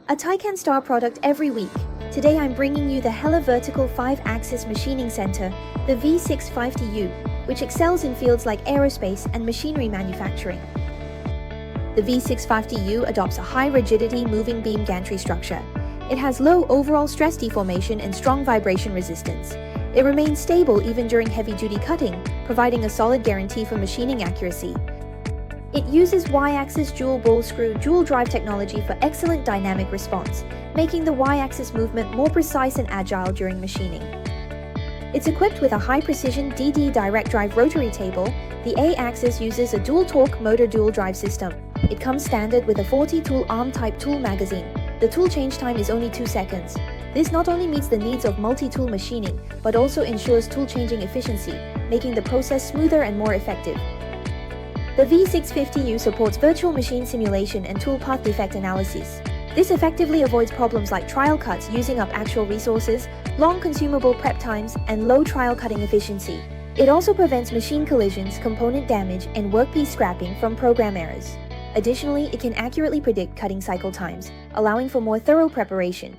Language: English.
A Taikan Star product every week. Today I'm bringing you the Hella Vertical 5-Axis Machining Center, the V-650U, which excels in fields like aerospace and machinery manufacturing. The V-650U adopts a high-rigidity moving beam gantry structure. It has low overall stress deformation and strong vibration resistance. It remains stable even during heavy-duty cutting, providing a solid guarantee for machining accuracy. It uses Y-axis dual ball screw dual drive technology for excellent dynamic response, making the Y-axis movement more precise and agile during machining. It's equipped with a high-precision DD direct drive rotary table. The A-axis uses a dual-torque motor dual drive system. It comes standard with a 40-tool arm-type tool magazine. The tool change time is only 2 seconds. This not only meets the needs of multi-tool machining, but also ensures tool changing efficiency, making the process smoother and more effective. The V-650U supports virtual machine simulation and tool path defect analysis. This effectively avoids problems like trial cuts using up actual resources, long consumable prep times, and low trial cutting efficiency. It also prevents machine collisions, component damage, and workpiece scrapping from program errors. Additionally, it can accurately predict cutting cycle times, allowing for more thorough preparation.